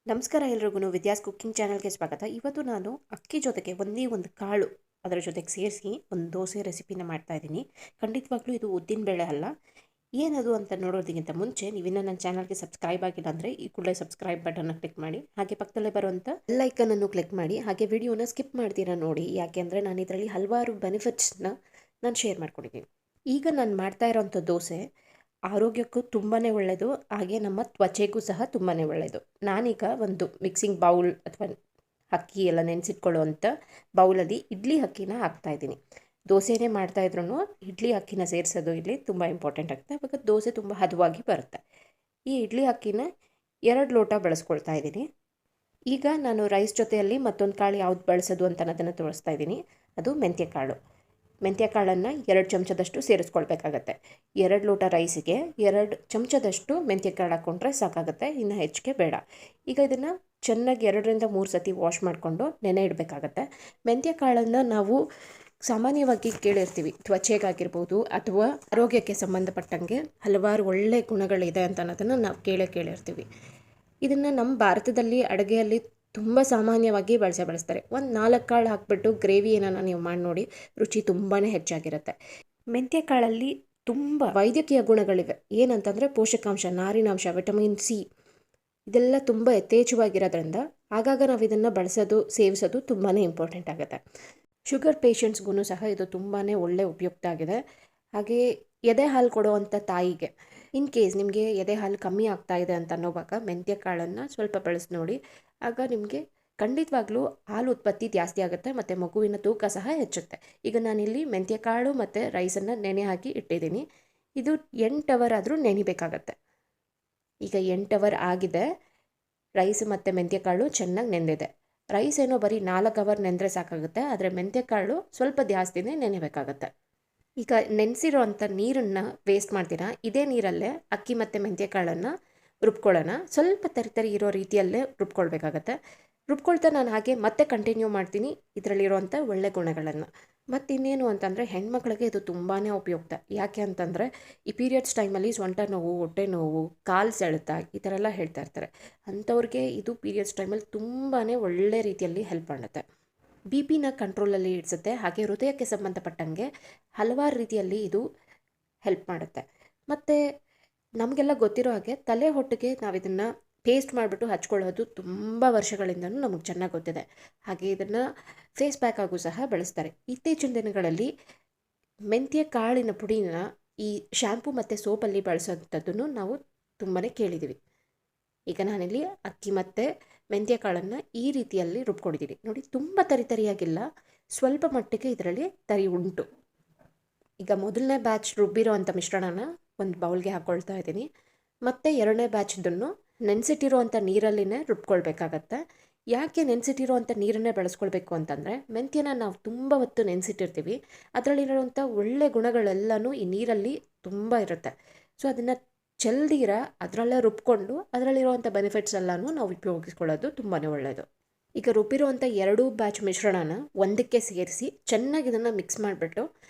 ನಮಸ್ಕಾರ ಎಲ್ರಿಗೂ ವಿದ್ಯಾಸ್ ಕುಕ್ಕಿಂಗ್ ಚಾನಲ್ಗೆ ಸ್ವಾಗತ. ಇವತ್ತು ನಾನು ಅಕ್ಕಿ ಜೊತೆಗೆ ಒಂದೇ ಒಂದು ಕಾಳು ಅದರ ಜೊತೆಗೆ ಸೇರಿಸಿ ಒಂದು ದೋಸೆ ರೆಸಿಪಿನ ಮಾಡ್ತಾ ಇದ್ದೀನಿ. ಖಂಡಿತವಾಗ್ಲೂ ಇದು ಉದ್ದಿನ ಬೇಳೆ ಅಲ್ಲ. ಏನದು ಅಂತ ನೋಡೋದಕ್ಕಿಂತ ಮುಂಚೆ ನೀವಿನ್ನ ನನ್ನ ಚಾನಲ್ಗೆ ಸಬ್ಸ್ಕ್ರೈಬ್ ಆಗಿಲ್ಲ ಅಂದರೆ ಈ ಕೂಡಲೇ ಸಬ್ಸ್ಕ್ರೈಬ್ ಬಟನ್ನ ಕ್ಲಿಕ್ ಮಾಡಿ, ಹಾಗೆ ಪಕ್ಕದಲ್ಲೇ ಬರುವಂಥ ಬೆಲ್ ಐಕನನ್ನು ಕ್ಲಿಕ್ ಮಾಡಿ, ಹಾಗೆ ವಿಡಿಯೋನ ಸ್ಕಿಪ್ ಮಾಡ್ತೀರಾ ನೋಡಿ. ಯಾಕೆಂದರೆ ನಾನು ಇದರಲ್ಲಿ ಹಲವಾರು ಬೆನಿಫಿಟ್ಸ್ನ ನಾನು ಶೇರ್ ಮಾಡ್ಕೊಂಡಿದ್ದೀನಿ. ಈಗ ನಾನು ಮಾಡ್ತಾ ಇರೋಂಥ ದೋಸೆ ಆರೋಗ್ಯಕ್ಕೂ ತುಂಬಾ ಒಳ್ಳೆಯದು, ಹಾಗೆ ನಮ್ಮ ತ್ವಚೆಗೂ ಸಹ ತುಂಬಾ ಒಳ್ಳೆಯದು. ನಾನೀಗ ಒಂದು ಮಿಕ್ಸಿಂಗ್ ಬೌಲ್ ಅಥವಾ ಅಕ್ಕಿ ಎಲ್ಲ ನೆನೆಸಿಟ್ಕೊಳ್ಳುವಂಥ ಬೌಲಲ್ಲಿ ಇಡ್ಲಿ ಅಕ್ಕಿನ ಹಾಕ್ತಾಯಿದ್ದೀನಿ. ದೋಸೆನೇ ಮಾಡ್ತಾಯಿದ್ರು ಇಡ್ಲಿ ಅಕ್ಕಿನ ಸೇರಿಸೋದು ಇಲ್ಲಿ ತುಂಬ ಇಂಪಾರ್ಟೆಂಟ್ ಆಗುತ್ತೆ. ಆವಾಗ ದೋಸೆ ತುಂಬ ಹದವಾಗಿ ಬರುತ್ತೆ. ಈ ಇಡ್ಲಿ ಅಕ್ಕಿನ 2 ಲೋಟ ಬಳಸ್ಕೊಳ್ತಾ ಇದ್ದೀನಿ. ಈಗ ನಾನು ರೈಸ್ ಜೊತೆಯಲ್ಲಿ ಮತ್ತೊಂದು ಕಾಳು ಯಾವ್ದು ಬಳಸೋದು ಅಂತ ಅದನ್ನು ತೋರಿಸ್ತಾ ಇದ್ದೀನಿ. ಅದು ಮೆಂತ್ಯ ಕಾಳು. ಮೆಂತ್ಯ ಕಾಳನ್ನು 2 ಚಮಚದಷ್ಟು ಸೇರಿಸ್ಕೊಳ್ಬೇಕಾಗತ್ತೆ. 2 ಲೋಟ ರೈಸಿಗೆ 2 ಚಮಚದಷ್ಟು ಮೆಂತ್ಯ ಕಾಳು ಹಾಕ್ಕೊಂಡ್ರೆ ಸಾಕಾಗುತ್ತೆ, ಇನ್ನು ಹೆಚ್ಚಿಗೆ ಬೇಡ. ಈಗ ಇದನ್ನು ಚೆನ್ನಾಗಿ 2ರಿಂದ 3 ಸತಿ ವಾಶ್ ಮಾಡಿಕೊಂಡು ನೆನೆ ಇಡಬೇಕಾಗತ್ತೆ. ಮೆಂತ್ಯ ಕಾಳನ್ನು ನಾವು ಸಾಮಾನ್ಯವಾಗಿ ಕೇಳಿರ್ತೀವಿ, ತ್ವಚೆಗಾಗಿರ್ಬೋದು ಅಥವಾ ಆರೋಗ್ಯಕ್ಕೆ ಸಂಬಂಧಪಟ್ಟಂಗೆ ಹಲವಾರು ಒಳ್ಳೆಯ ಗುಣಗಳಿದೆ ಅಂತ ಅನ್ನೋದನ್ನು ನಾವು ಕೇಳಿರ್ತೀವಿ. ಇದನ್ನು ನಮ್ಮ ಭಾರತದಲ್ಲಿ ಅಡುಗೆಯಲ್ಲಿ ತುಂಬ ಸಾಮಾನ್ಯವಾಗಿ ಬಳಸ್ತಾರೆ. ಒಂದು 4 ಕಾಳು ಹಾಕ್ಬಿಟ್ಟು ಗ್ರೇವಿ ಏನನ್ನ ನೀವು ಮಾಡಿ ನೋಡಿ, ರುಚಿ ತುಂಬಾ ಹೆಚ್ಚಾಗಿರುತ್ತೆ. ಮೆಂತ್ಯ ಕಾಳಲ್ಲಿ ತುಂಬ ವೈದ್ಯಕೀಯ ಗುಣಗಳಿವೆ. ಏನಂತಂದರೆ ಪೋಷಕಾಂಶ, ನಾರಿನಾಂಶ, ವಿಟಮಿನ್ ಸಿ ಇದೆಲ್ಲ ತುಂಬ ಯಥೇಚ್ಛವಾಗಿರೋದ್ರಿಂದ ಆಗಾಗ ನಾವು ಇದನ್ನು ಸೇವಿಸೋದು ತುಂಬಾ ಇಂಪಾರ್ಟೆಂಟ್ ಆಗುತ್ತೆ. ಶುಗರ್ ಪೇಷಂಟ್ಸ್ಗೂ ಸಹ ಇದು ತುಂಬಾ ಒಳ್ಳೆ ಉಪಯುಕ್ತ ಆಗಿದೆ. ಹಾಗೆ ಎದೆ ಹಾಲು ಕೊಡುವಂಥ ತಾಯಿಗೆ ಇನ್ ಕೇಸ್ ನಿಮಗೆ ಎದೆ ಹಾಲು ಕಮ್ಮಿ ಆಗ್ತಾ ಇದೆ ಅಂತ ಅನ್ನೋವಾಗ ಮೆಂತ್ಯ ಕಾಳನ್ನು ಸ್ವಲ್ಪ ಬಳಸಿ ನೋಡಿ. ಆಗ ನಿಮಗೆ ಖಂಡಿತವಾಗ್ಲೂ ಹಾಲು ಉತ್ಪತ್ತಿ ಜಾಸ್ತಿ ಆಗುತ್ತೆ ಮತ್ತು ಮಗುವಿನ ತೂಕ ಸಹ ಹೆಚ್ಚುತ್ತೆ. ಈಗ ನಾನಿಲ್ಲಿ ಮೆಂತ್ಯ ಕಾಳು ಮತ್ತು ರೈಸನ್ನು ನೆನೆ ಹಾಕಿ ಇಟ್ಟಿದ್ದೀನಿ. ಇದು 8 ಅವರ್ ಆದರೂ ನೆನಿಬೇಕಾಗತ್ತೆ. ಈಗ 8 ಅವರ್ ಆಗಿದೆ. ರೈಸ್ ಮತ್ತು ಮೆಂತ್ಯ ಕಾಳು ಚೆನ್ನಾಗಿ ನೆಂದಿದೆ. ರೈಸ್ ಏನೋ ಬರೀ 4 ಅವರ್ ನೆಂದರೆ ಸಾಕಾಗುತ್ತೆ, ಆದರೆ ಮೆಂತ್ಯ ಕಾಳು ಸ್ವಲ್ಪ ಜಾಸ್ತಿನೇ ನೆನೆಬೇಕಾಗತ್ತೆ. ಈಗ ನೆನೆಸಿರೋ ಅಂಥ ನೀರನ್ನು ವೇಸ್ಟ್ ಮಾಡ್ತೀರಾ, ಇದೇ ನೀರಲ್ಲೇ ಅಕ್ಕಿ ಮತ್ತು ಮೆಂತ್ಯ ಕಾಳನ್ನು ರುಬ್ಕೊಳ್ಳೋಣ. ಸ್ವಲ್ಪ ತರಿ ಇರೋ ರೀತಿಯಲ್ಲೇ ರುಬ್ಕೊಳ್ಬೇಕಾಗತ್ತೆ. ರುಬ್ಕೊಳ್ತಾ ನಾನು ಹಾಗೆ ಮತ್ತೆ ಕಂಟಿನ್ಯೂ ಮಾಡ್ತೀನಿ ಇದರಲ್ಲಿರುವಂಥ ಒಳ್ಳೆ ಗುಣಗಳನ್ನು. ಮತ್ತು ಇನ್ನೇನು ಅಂತಂದರೆ ಹೆಣ್ಮಕ್ಳಿಗೆ ಇದು ತುಂಬಾ ಉಪಯುಕ್ತ. ಯಾಕೆ ಅಂತಂದರೆ ಈ ಪೀರಿಯಡ್ಸ್ ಟೈಮಲ್ಲಿ ಸೊಂಟ ನೋವು, ಹೊಟ್ಟೆ ನೋವು, ಕಾಲು ಸೆಳೆತ ಈ ಥರ ಎಲ್ಲ ಹೇಳ್ತಾ ಇರ್ತಾರೆ. ಅಂಥವ್ರಿಗೆ ಇದು ಪೀರಿಯಡ್ಸ್ ಟೈಮಲ್ಲಿ ತುಂಬಾ ಒಳ್ಳೆ ರೀತಿಯಲ್ಲಿ ಹೆಲ್ಪ್ ಮಾಡುತ್ತೆ. ಬಿ ಪಿನ ಕಂಟ್ರೋಲಲ್ಲಿ ಇಡಿಸುತ್ತೆ. ಹಾಗೆ ಹೃದಯಕ್ಕೆ ಸಂಬಂಧಪಟ್ಟಂಗೆ ಹಲವಾರು ರೀತಿಯಲ್ಲಿ ಇದು ಹೆಲ್ಪ್ ಮಾಡುತ್ತೆ. ಮತ್ತು ನಮಗೆಲ್ಲ ಗೊತ್ತಿರೋ ಹಾಗೆ ತಲೆ ಹೊಟ್ಟೆಗೆ ನಾವು ಇದನ್ನು ಪೇಸ್ಟ್ ಮಾಡಿಬಿಟ್ಟು ಹಚ್ಕೊಳ್ಳೋದು ತುಂಬ ವರ್ಷಗಳಿಂದನೂ ನಮಗೆ ಚೆನ್ನಾಗಿ ಗೊತ್ತಿದೆ. ಹಾಗೆ ಇದನ್ನು ಫೇಸ್ ಪ್ಯಾಕ್ ಆಗೂ ಸಹ ಬಳಸ್ತಾರೆ. ಇತ್ತೀಚಿನ ದಿನಗಳಲ್ಲಿ ಮೆಂತ್ಯ ಕಾಳಿನ ಪುಡಿನ ಈ ಶ್ಯಾಂಪು ಮತ್ತು ಸೋಪಲ್ಲಿ ಬಳಸೋಂಥದ್ದನ್ನು ನಾವು ತುಂಬಾ ಕೇಳಿದ್ದೀವಿ. ಈಗ ನಾನಿಲ್ಲಿ ಅಕ್ಕಿ ಮತ್ತು ಮೆಂತ್ಯ ಕಾಳನ್ನು ಈ ರೀತಿಯಲ್ಲಿ ರುಬ್ಕೊಂಡಿದ್ದೀನಿ ನೋಡಿ. ತುಂಬ ತರಿಯಾಗಿಲ್ಲ, ಸ್ವಲ್ಪ ಮಟ್ಟಿಗೆ ಇದರಲ್ಲಿ ತರಿ ಉಂಟು. ಈಗ ಮೊದಲನೇ ಬ್ಯಾಚ್ ರುಬ್ಬಿರೋ ಅಂಥ ಮಿಶ್ರಣನ ಒಂದು ಬೌಲ್ಗೆ ಹಾಕ್ಕೊಳ್ತಾ ಇದ್ದೀನಿ. ಮತ್ತು 2ನೇ ಬ್ಯಾಚ್ದನ್ನು ನೆನೆಸಿಟ್ಟಿರೋ ಅಂಥ ನೀರಲ್ಲಿನೇ ರುಬ್ಕೊಳ್ಬೇಕಾಗತ್ತೆ. ಯಾಕೆ ನೆನೆಸಿಟ್ಟಿರೋ ಅಂಥ ನೀರನ್ನೇ ಬಳಸ್ಕೊಳ್ಬೇಕು ಅಂತಂದರೆ ಮೆಂತ್ಯನ ನಾವು ತುಂಬ ಹೊತ್ತು ನೆನೆಸಿಟ್ಟಿರ್ತೀವಿ. ಅದರಲ್ಲಿರೋವಂಥ ಒಳ್ಳೆ ಗುಣಗಳೆಲ್ಲನೂ ಈ ನೀರಲ್ಲಿ ತುಂಬ ಇರುತ್ತೆ. ಸೊ ಅದನ್ನು ಚೆಲ್ದಿರ ಅದರಲ್ಲೇ ರುಬ್ಕೊಂಡು ಅದರಲ್ಲಿರುವಂಥ ಬೆನಿಫಿಟ್ಸ್ ಎಲ್ಲನೂ ನಾವು ಉಪಯೋಗಿಸ್ಕೊಳ್ಳೋದು ತುಂಬಾ ಒಳ್ಳೆಯದು. ಈಗ ರುಬ್ಬಿರುವಂಥ 2 ಬ್ಯಾಚ್ ಮಿಶ್ರಣನ ಒಂದಕ್ಕೆ ಸೇರಿಸಿ ಚೆನ್ನಾಗಿ ಇದನ್ನು ಮಿಕ್ಸ್ ಮಾಡಿಬಿಟ್ಟು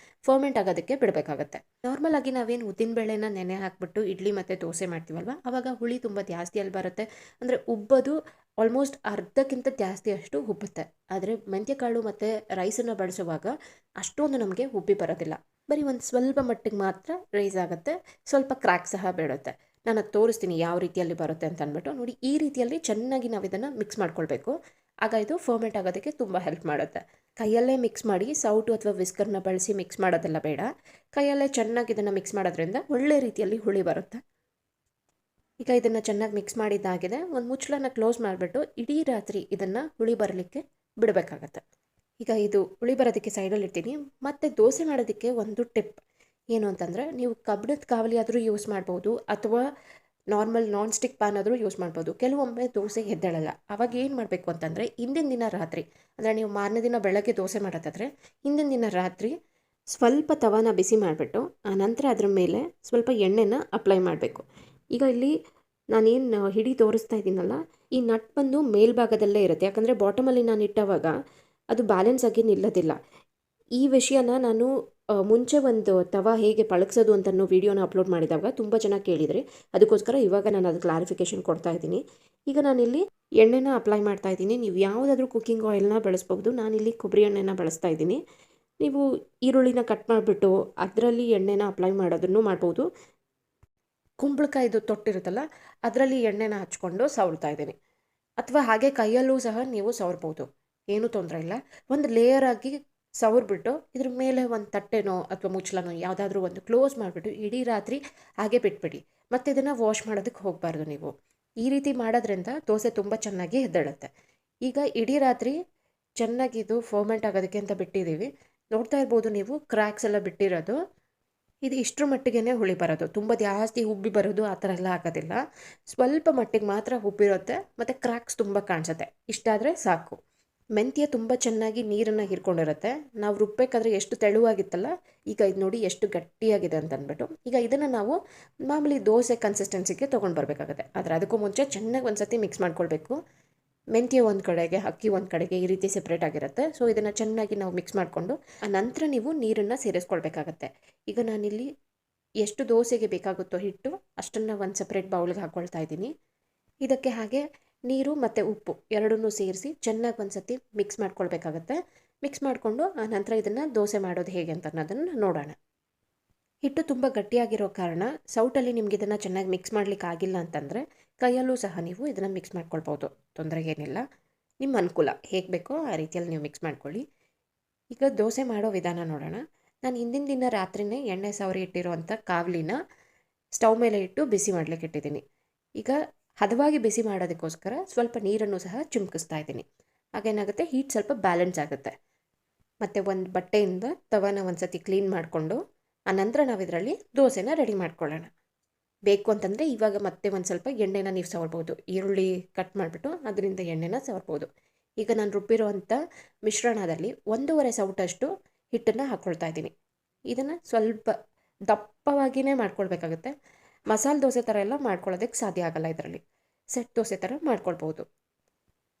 ಫರ್ಮೆಂಟ್ ಆಗೋದಕ್ಕೆ ಬಿಡಬೇಕಾಗತ್ತೆ. ನಾರ್ಮಲ್ ಆಗಿ ನಾವೇನು ಉದ್ದಿನಬೇಳೆನ ನೆನೆ ಹಾಕ್ಬಿಟ್ಟು ಇಡ್ಲಿ ಮತ್ತು ದೋಸೆ ಮಾಡ್ತೀವಲ್ವ, ಆವಾಗ ಹುಳಿ ತುಂಬ ಜಾಸ್ತಿಯಲ್ಲಿ ಬರುತ್ತೆ. ಅಂದರೆ ಉಬ್ಬೋದು ಆಲ್ಮೋಸ್ಟ್ ಅರ್ಧಕ್ಕಿಂತ ಜಾಸ್ತಿ ಅಷ್ಟು ಉಬ್ಬುತ್ತೆ. ಆದರೆ ಮೆಂತ್ಯ ಕಾಳು ಮತ್ತು ರೈಸನ್ನು ಬಳಸುವಾಗ ಅಷ್ಟೊಂದು ನಮಗೆ ಉಬ್ಬಿ ಬರೋದಿಲ್ಲ. ಬರೀ ಒಂದು ಸ್ವಲ್ಪ ಮಟ್ಟಿಗೆ ಮಾತ್ರ ರೈಸ್ ಆಗುತ್ತೆ, ಸ್ವಲ್ಪ ಕ್ರ್ಯಾಕ್ ಸಹ ಬೀಳುತ್ತೆ. ನಾನು ಅದು ತೋರಿಸ್ತೀನಿ ಯಾವ ರೀತಿಯಲ್ಲಿ ಬರುತ್ತೆ ಅಂತ ಅಂದ್ಬಿಟ್ಟು. ನೋಡಿ, ಈ ರೀತಿಯಲ್ಲಿ ಚೆನ್ನಾಗಿ ನಾವು ಇದನ್ನು ಮಿಕ್ಸ್ ಮಾಡ್ಕೊಳ್ಬೇಕು. ಆಗ ಇದು ಫರ್ಮೆಂಟ್ ಆಗೋದಕ್ಕೆ ತುಂಬ ಹೆಲ್ಪ್ ಮಾಡುತ್ತೆ. ಕೈಯಲ್ಲೇ ಮಿಕ್ಸ್ ಮಾಡಿ ಸೌಟು ಅಥವಾ ವಿಸ್ಕರ್ನ ಬಳಸಿ ಮಿಕ್ಸ್ ಮಾಡೋದೆಲ್ಲ ಬೇಡ. ಕೈಯಲ್ಲೇ ಚೆನ್ನಾಗಿ ಇದನ್ನು ಮಿಕ್ಸ್ ಮಾಡೋದ್ರಿಂದ ಒಳ್ಳೆ ರೀತಿಯಲ್ಲಿ ಹುಳಿ ಬರುತ್ತೆ. ಈಗ ಇದನ್ನು ಚೆನ್ನಾಗಿ ಮಿಕ್ಸ್ ಮಾಡಿದ್ದಾಗಿದೆ. ಒಂದು ಮುಚ್ಚಳನ ಕ್ಲೋಸ್ ಮಾಡಿಬಿಟ್ಟು ಇಡೀ ರಾತ್ರಿ ಇದನ್ನು ಹುಳಿ ಬರಲಿಕ್ಕೆ ಬಿಡಬೇಕಾಗತ್ತೆ. ಈಗ ಇದು ಹುಳಿ ಬರೋದಕ್ಕೆ ಸೈಡಲ್ಲಿ ಇಡ್ತೀನಿ. ಮತ್ತು ದೋಸೆ ಮಾಡೋದಕ್ಕೆ ಒಂದು ಟಿಪ್ ಏನು ಅಂತಂದರೆ, ನೀವು ಕಬ್ಬಿಣದ ಕಾವಲಿ ಆದರೂ ಯೂಸ್ ಮಾಡ್ಬೋದು ಅಥವಾ ನಾರ್ಮಲ್ ನಾನ್ ಸ್ಟಿಕ್ ಪ್ಯಾನ್ ಆದರೂ ಯೂಸ್ ಮಾಡ್ಬೋದು. ಕೆಲವೊಮ್ಮೆ ದೋಸೆ ಎದ್ದೇಳಲ್ಲ. ಆವಾಗ ಏನು ಮಾಡಬೇಕು ಅಂತಂದರೆ ಹಿಂದಿನ ದಿನ ರಾತ್ರಿ, ಅಂದರೆ ನೀವು ಮಾರನೇ ದಿನ ಬೆಳಗ್ಗೆ ದೋಸೆ ಮಾಡೋದಾದರೆ ಹಿಂದಿನ ದಿನ ರಾತ್ರಿ ಸ್ವಲ್ಪ ತವಾನ ಬಿಸಿ ಮಾಡಿಬಿಟ್ಟು ಆನಂತರ ಅದರ ಮೇಲೆ ಸ್ವಲ್ಪ ಎಣ್ಣೆನ ಅಪ್ಲೈ ಮಾಡಬೇಕು. ಈಗ ಇಲ್ಲಿ ನಾನೇನು ಹಿಡಿ ತೋರಿಸ್ತಾ ಇದ್ದೀನಲ್ಲ, ಈ ನಟ್ ಬಂದು ಮೇಲ್ಭಾಗದಲ್ಲೇ ಇರುತ್ತೆ. ಯಾಕಂದರೆ ಬಾಟಮಲ್ಲಿ ನಾನು ಇಟ್ಟವಾಗ ಅದು ಬ್ಯಾಲೆನ್ಸ್ ಆಗಿ ನಿಲ್ಲೋದಿಲ್ಲ. ಈ ವಿಷಯನ ನಾನು ಮುಂಚೆ ಒಂದು ತವಾ ಹೇಗೆ ಪಳಗ್ಸೋದು ಅಂತ ವಿಡಿಯೋನ ಅಪ್ಲೋಡ್ ಮಾಡಿದಾಗ ತುಂಬ ಜನ ಕೇಳಿದರೆ, ಅದಕ್ಕೋಸ್ಕರ ಇವಾಗ ನಾನು ಅದು ಕ್ಲಾರಿಫಿಕೇಷನ್ ಕೊಡ್ತಾ ಇದ್ದೀನಿ. ಈಗ ನಾನಿಲ್ಲಿ ಎಣ್ಣೆನ ಅಪ್ಲೈ ಮಾಡ್ತಾ ಇದ್ದೀನಿ. ನೀವು ಯಾವುದಾದ್ರೂ ಕುಕ್ಕಿಂಗ್ ಆಯಿಲ್ನ ಬಳಸ್ಬೋದು. ನಾನಿಲ್ಲಿ ಕೊಬ್ಬರಿ ಎಣ್ಣೆನ ಬಳಸ್ತಾ ಇದ್ದೀನಿ. ನೀವು ಈರುಳ್ಳಿನ ಕಟ್ ಮಾಡಿಬಿಟ್ಟು ಅದರಲ್ಲಿ ಎಣ್ಣೆನ ಅಪ್ಲೈ ಮಾಡೋದನ್ನು ಮಾಡ್ಬೋದು. ಕುಂಬಳಕಾಯಿದು ತೊಟ್ಟಿರುತ್ತಲ್ಲ ಅದರಲ್ಲಿ ಎಣ್ಣೆನ ಹಚ್ಕೊಂಡು ಸವರ್ತಾ ಇದ್ದೀನಿ. ಅಥವಾ ಹಾಗೆ ಕೈಯಲ್ಲೂ ಸಹ ನೀವು ಸವರ್ಬೋದು, ಏನೂ ತೊಂದರೆ ಇಲ್ಲ. ಒಂದು ಲೇಯರ್ ಆಗಿ ಸವರ್ಬಿಟ್ಟು ಇದ್ರ ಮೇಲೆ ಒಂದು ತಟ್ಟೆನೋ ಅಥವಾ ಮುಚ್ಚಳನೋ ಯಾವುದಾದ್ರೂ ಒಂದು ಕ್ಲೋಸ್ ಮಾಡಿಬಿಟ್ಟು ಇಡೀ ರಾತ್ರಿ ಹಾಗೆ ಬಿಟ್ಬಿಡಿ. ಮತ್ತು ಇದನ್ನು ವಾಶ್ ಮಾಡೋದಕ್ಕೆ ಹೋಗಬಾರ್ದು ನೀವು. ಈ ರೀತಿ ಮಾಡೋದ್ರಿಂದ ದೋಸೆ ತುಂಬ ಚೆನ್ನಾಗಿ ಎದ್ದೇಳುತ್ತೆ. ಈಗ ಇಡೀ ರಾತ್ರಿ ಚೆನ್ನಾಗಿದು ಫರ್ಮೆಂಟ್ ಆಗೋದಕ್ಕೆ ಅಂತ ಬಿಟ್ಟಿದ್ದೀವಿ. ನೋಡ್ತಾ ಇರ್ಬೋದು ನೀವು ಕ್ರ್ಯಾಕ್ಸ್ ಎಲ್ಲ ಬಿಟ್ಟಿರೋದು. ಇದು ಇಷ್ಟರ ಮಟ್ಟಿಗೆ ಹುಳಿ ಬರೋದು, ತುಂಬ ಜಾಸ್ತಿ ಉಬ್ಬಿ ಬರೋದು ಆ ಥರ ಎಲ್ಲ ಆಗೋದಿಲ್ಲ. ಸ್ವಲ್ಪ ಮಟ್ಟಿಗೆ ಮಾತ್ರ ಉಬ್ಬಿರುತ್ತೆ ಮತ್ತು ಕ್ರ್ಯಾಕ್ಸ್ ತುಂಬ ಕಾಣಿಸುತ್ತೆ. ಇಷ್ಟಾದರೆ ಸಾಕು. ಮೆಂತ್ಯ ತುಂಬ ಚೆನ್ನಾಗಿ ನೀರನ್ನು ಹೀರ್ಕೊಂಡಿರುತ್ತೆ. ನಾವು ರುಬ್ಬೇಕಾದ್ರೆ ಎಷ್ಟು ತೆಳುವಾಗಿತ್ತಲ್ಲ, ಈಗ ಇದು ನೋಡಿ ಎಷ್ಟು ಗಟ್ಟಿಯಾಗಿದೆ ಅಂತ ಅಂದ್ಬಿಟ್ಟು. ಈಗ ಇದನ್ನು ನಾವು ಮಾಮೂಲಿ ದೋಸೆ ಕನ್ಸಿಸ್ಟೆನ್ಸಿಗೆ ತೊಗೊಂಡು ಬರಬೇಕಾಗುತ್ತೆ. ಆದರೆ ಅದಕ್ಕೂ ಮುಂಚೆ ಚೆನ್ನಾಗಿ ಒಂದು ಸತಿ ಮಿಕ್ಸ್ ಮಾಡ್ಕೊಳ್ಬೇಕು. ಮೆಂತ್ಯ ಒಂದು ಕಡೆಗೆ, ಅಕ್ಕಿ ಒಂದು ಕಡೆಗೆ ಈ ರೀತಿ ಸೆಪ್ರೇಟ್ ಆಗಿರುತ್ತೆ. ಸೊ ಇದನ್ನು ಚೆನ್ನಾಗಿ ನಾವು ಮಿಕ್ಸ್ ಮಾಡಿಕೊಂಡು ಆ ನಂತರ ನೀವು ನೀರನ್ನು ಸೇರಿಸ್ಕೊಳ್ಬೇಕಾಗತ್ತೆ. ಈಗ ನಾನಿಲ್ಲಿ ಎಷ್ಟು ದೋಸೆಗೆ ಬೇಕಾಗುತ್ತೋ ಹಿಟ್ಟು ಅಷ್ಟನ್ನು ಒಂದು ಸಪ್ರೇಟ್ ಬೌಲ್ಗೆ ಹಾಕ್ಕೊಳ್ತಾ ಇದ್ದೀನಿ. ಇದಕ್ಕೆ ಹಾಗೆ ನೀರು ಮತ್ತು ಉಪ್ಪು ಎರಡನ್ನೂ ಸೇರಿಸಿ ಚೆನ್ನಾಗಿ ಒಂದು ಸತಿ ಮಿಕ್ಸ್ ಮಾಡ್ಕೊಳ್ಬೇಕಾಗತ್ತೆ. ಮಿಕ್ಸ್ ಮಾಡಿಕೊಂಡು ಆ ನಂತರ ಇದನ್ನು ದೋಸೆ ಮಾಡೋದು ಹೇಗೆ ಅಂತ ಅನ್ನೋದನ್ನು ನೋಡೋಣ. ಹಿಟ್ಟು ತುಂಬ ಗಟ್ಟಿಯಾಗಿರೋ ಕಾರಣ ಸೌಟಲ್ಲಿ ನಿಮ್ಗೆ ಇದನ್ನು ಚೆನ್ನಾಗಿ ಮಿಕ್ಸ್ ಮಾಡ್ಲಿಕ್ಕೆ ಆಗಿಲ್ಲ ಅಂತಂದರೆ ಕೈಯಲ್ಲೂ ಸಹ ನೀವು ಇದನ್ನು ಮಿಕ್ಸ್ ಮಾಡ್ಕೊಳ್ಬೋದು, ತೊಂದರೆ ಏನಿಲ್ಲ. ನಿಮ್ಮ ಅನುಕೂಲ ಹೇಗೆ ಬೇಕೋ ಆ ರೀತಿಯಲ್ಲಿ ನೀವು ಮಿಕ್ಸ್ ಮಾಡ್ಕೊಳ್ಳಿ. ಈಗ ದೋಸೆ ಮಾಡೋ ವಿಧಾನ ನೋಡೋಣ. ನಾನು ಹಿಂದಿನ ದಿನ ರಾತ್ರಿಯೇ ಎಣ್ಣೆ ಸವರಿ ಇಟ್ಟಿರೋವಂಥ ಕಾವಲಿನ ಸ್ಟವ್ ಮೇಲೆ ಇಟ್ಟು ಬಿಸಿ ಮಾಡಲಿಕ್ಕೆ ಇಟ್ಟಿದ್ದೀನಿ. ಈಗ ಹದವಾಗಿ ಬಿಸಿ ಮಾಡೋದಕ್ಕೋಸ್ಕರ ಸ್ವಲ್ಪ ನೀರನ್ನು ಸಹ ಚಿಮ್ಕಿಸ್ತಾ ಇದ್ದೀನಿ. ಹಾಗೇನಾಗುತ್ತೆ, ಹೀಟ್ ಸ್ವಲ್ಪ ಬ್ಯಾಲೆನ್ಸ್ ಆಗುತ್ತೆ. ಮತ್ತು ಒಂದು ಬಟ್ಟೆಯಿಂದ ತವನ ಒಂದು ಸತಿ ಕ್ಲೀನ್ ಮಾಡಿಕೊಂಡು ಆನಂತರ ನಾವು ಇದರಲ್ಲಿ ದೋಸೆನ ರೆಡಿ ಮಾಡ್ಕೊಳ್ಳೋಣ. ಬೇಕು ಅಂತಂದರೆ ಇವಾಗ ಮತ್ತೆ ಒಂದು ಸ್ವಲ್ಪ ಎಣ್ಣೆನ ನೀವು ಸವರ್ಬೋದು. ಈರುಳ್ಳಿ ಕಟ್ ಮಾಡಿಬಿಟ್ಟು ಅದರಿಂದ ಎಣ್ಣೆನ ಸವರ್ಬೋದು. ಈಗ ನಾನು ರುಬ್ಬಿರೋವಂಥ ಮಿಶ್ರಣದಲ್ಲಿ 1.5 ಸೌಟಷ್ಟು ಹಿಟ್ಟನ್ನು ಹಾಕ್ಕೊಳ್ತಾ ಇದ್ದೀನಿ. ಇದನ್ನು ಸ್ವಲ್ಪ ದಪ್ಪವಾಗಿಯೇ ಮಾಡ್ಕೊಳ್ಬೇಕಾಗುತ್ತೆ. ಮಸಾಲೆ ದೋಸೆ ಥರ ಎಲ್ಲ ಮಾಡ್ಕೊಳ್ಳೋದಕ್ಕೆ ಸಾಧ್ಯ ಆಗೋಲ್ಲ. ಇದರಲ್ಲಿ ಸೆಟ್ ದೋಸೆ ಥರ ಮಾಡ್ಕೊಳ್ಬೋದು.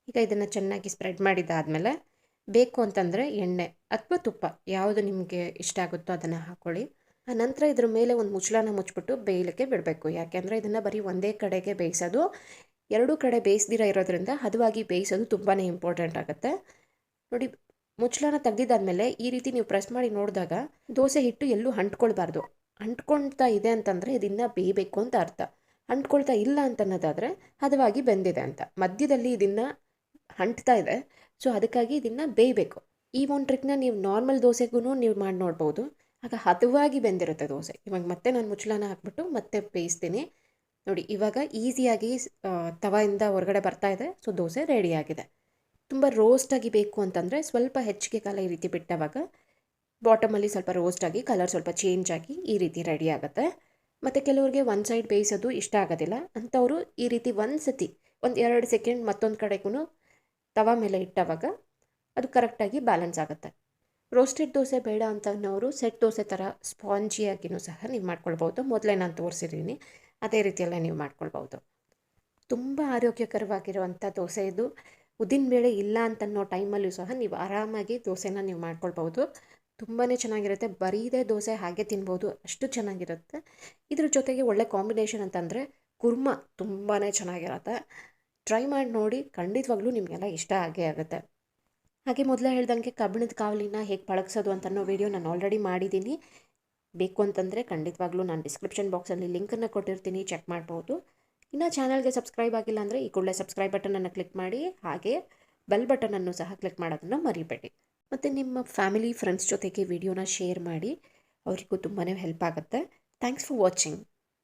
ಈಗ ಇದನ್ನು ಚೆನ್ನಾಗಿ ಸ್ಪ್ರೆಡ್ ಮಾಡಿದ್ದಾದಮೇಲೆ ಬೇಕು ಅಂತಂದರೆ ಎಣ್ಣೆ ಅಥವಾ ತುಪ್ಪ ಯಾವುದು ನಿಮಗೆ ಇಷ್ಟ ಆಗುತ್ತೋ ಅದನ್ನು ಹಾಕ್ಕೊಳ್ಳಿ. ಆ ನಂತರ ಇದ್ರ ಮೇಲೆ ಒಂದು ಮುಚ್ಚಳನ ಮುಚ್ಚಿಬಿಟ್ಟು ಬೇಯಲಿಕ್ಕೆ ಬಿಡಬೇಕು. ಯಾಕೆಂದರೆ ಇದನ್ನು ಬರೀ ಒಂದೇ ಕಡೆಗೆ ಬೇಯಿಸೋದು, ಎರಡೂ ಕಡೆ ಬೇಯಿಸ್ದಿರ ಇರೋದ್ರಿಂದ ಹದವಾಗಿ ಬೇಯಿಸೋದು ತುಂಬಾ ಇಂಪಾರ್ಟೆಂಟ್ ಆಗುತ್ತೆ. ನೋಡಿ, ಮುಚ್ಚಳನ ತೆಗೆದಿದ್ದಾದಮೇಲೆ ಈ ರೀತಿ ನೀವು ಪ್ರೆಸ್ ಮಾಡಿ ನೋಡಿದಾಗ ದೋಸೆ ಹಿಟ್ಟು ಎಲ್ಲೂ ಅಂಟ್ಕೊಳ್ಬಾರ್ದು. ಅಂಟ್ಕೊಳ್ತಾ ಇದೆ ಅಂತಂದರೆ ಇದನ್ನು ಬೇಯಬೇಕು ಅಂತ ಅರ್ಥ. ಅಂಟ್ಕೊಳ್ತಾ ಇಲ್ಲ ಅಂತನ್ನೋದಾದರೆ ಹದವಾಗಿ ಬೆಂದಿದೆ ಅಂತ. ಮಧ್ಯದಲ್ಲಿ ಇದನ್ನು ಅಂಟ್ತಾ ಇದೆ, ಸೊ ಅದಕ್ಕಾಗಿ ಇದನ್ನು ಬೇಯಬೇಕು. ಈ ಒಂದು ಟ್ರಿಕ್ನ ನೀವು ನಾರ್ಮಲ್ ದೋಸೆಗೂ ನೀವು ಮಾಡಿ ನೋಡ್ಬೋದು. ಆಗ ಹದವಾಗಿ ಬೆಂದಿರುತ್ತೆ ದೋಸೆ. ಇವಾಗ ಮತ್ತೆ ನಾನು ಮುಚ್ಚಳನ ಹಾಕ್ಬಿಟ್ಟು ಮತ್ತೆ ಬೇಯಿಸ್ತೀನಿ. ನೋಡಿ, ಇವಾಗ ಈಸಿಯಾಗಿ ತವೆಯಿಂದ ಹೊರಗಡೆ ಬರ್ತಾ ಇದೆ. ಸೊ ದೋಸೆ ರೆಡಿಯಾಗಿದೆ. ತುಂಬ ರೋಸ್ಟಾಗಿ ಬೇಕು ಅಂತಂದರೆ ಸ್ವಲ್ಪ ಹೆಚ್ಚಿಗೆ ಕಾಲ ಈ ರೀತಿ ಬಿಟ್ಟವಾಗ ಬಾಟಮಲ್ಲಿ ಸ್ವಲ್ಪ ರೋಸ್ಟಾಗಿ ಕಲರ್ ಸ್ವಲ್ಪ ಚೇಂಜ್ ಆಗಿ ಈ ರೀತಿ ರೆಡಿ ಆಗುತ್ತೆ. ಮತ್ತು ಕೆಲವರಿಗೆ ಒಂದು ಸೈಡ್ ಬೇಯಿಸೋದು ಇಷ್ಟ ಆಗೋದಿಲ್ಲ ಅಂಥವರು ಈ ರೀತಿ ಒಂದು ಸತಿ 1-2 ಸೆಕೆಂಡ್ ಮತ್ತೊಂದು ಕಡೆಗೂ ತವ ಮೇಲೆ ಇಟ್ಟವಾಗ ಅದು ಕರೆಕ್ಟಾಗಿ ಬ್ಯಾಲೆನ್ಸ್ ಆಗುತ್ತೆ. ರೋಸ್ಟೆಡ್ ದೋಸೆ ಬೇಡ ಅಂತನವರು ಸೆಟ್ ದೋಸೆ ಥರ ಸ್ಪಾಂಜಿಯಾಗಿಯೂ ಸಹ ನೀವು ಮಾಡ್ಕೊಳ್ಬೋದು. ಮೊದಲೇ ನಾನು ತೋರಿಸಿದ್ದೀನಿ, ಅದೇ ರೀತಿಯಲ್ಲೇ ನೀವು ಮಾಡ್ಕೊಳ್ಬೋದು. ತುಂಬ ಆರೋಗ್ಯಕರವಾಗಿರುವಂಥ ದೋಸೆ ಇದು. ಉದ್ದಿನಬೇಳೆ ಇಲ್ಲ ಅಂತನ್ನೋ ಟೈಮಲ್ಲೂ ಸಹ ನೀವು ಆರಾಮಾಗಿ ದೋಸೆನ ನೀವು ಮಾಡ್ಕೊಳ್ಬೋದು. ತುಂಬಾ ಚೆನ್ನಾಗಿರುತ್ತೆ. ಬರೀದೇ ದೋಸೆ ಹಾಗೆ ತಿನ್ಬೋದು, ಅಷ್ಟು ಚೆನ್ನಾಗಿರುತ್ತೆ. ಇದ್ರ ಜೊತೆಗೆ ಒಳ್ಳೆ ಕಾಂಬಿನೇಷನ್ ಅಂತಂದರೆ ಕುರ್ಮಾ ತುಂಬಾ ಚೆನ್ನಾಗಿರುತ್ತೆ. ಟ್ರೈ ಮಾಡಿ ನೋಡಿ, ಖಂಡಿತವಾಗ್ಲೂ ನಿಮಗೆಲ್ಲ ಇಷ್ಟ ಆಗೇ ಆಗುತ್ತೆ. ಹಾಗೆ ಮೊದಲೇ ಹೇಳ್ದಂಗೆ ಕಬ್ಬಿಣದ ಕಾವಲಿನ ಹೇಗೆ ಪಳಗಿಸೋದು ಅಂತನ್ನೋ ವಿಡಿಯೋ ನಾನು ಆಲ್ರೆಡಿ ಮಾಡಿದ್ದೀನಿ. ಬೇಕು ಅಂತಂದರೆ ಖಂಡಿತವಾಗ್ಲೂ ನಾನು ಡಿಸ್ಕ್ರಿಪ್ಷನ್ ಬಾಕ್ಸಲ್ಲಿ ಲಿಂಕನ್ನು ಕೊಟ್ಟಿರ್ತೀನಿ, ಚೆಕ್ ಮಾಡ್ಬೋದು. ಇನ್ನು ಚಾನಲ್ಗೆ ಸಬ್ಸ್ಕ್ರೈಬ್ ಆಗಿಲ್ಲ ಅಂದರೆ ಈ ಕೂಡಲೇ ಸಬ್ಸ್ಕ್ರೈಬ್ ಬಟನನ್ನು ಕ್ಲಿಕ್ ಮಾಡಿ, ಹಾಗೆ ಬೆಲ್ ಬಟನನ್ನು ಸಹ ಕ್ಲಿಕ್ ಮಾಡೋದನ್ನು ಮರಿಬೇಡಿ. ಮತ್ತು ನಿಮ್ಮ ಫ್ಯಾಮಿಲಿ ಫ್ರೆಂಡ್ಸ್ ಜೊತೆಗೆ ವಿಡಿಯೋನ ಶೇರ್ ಮಾಡಿ, ಅವರಿಗೂ ತುಂಬಾ ಹೆಲ್ಪ್ ಆಗುತ್ತೆ. Thanks for watching.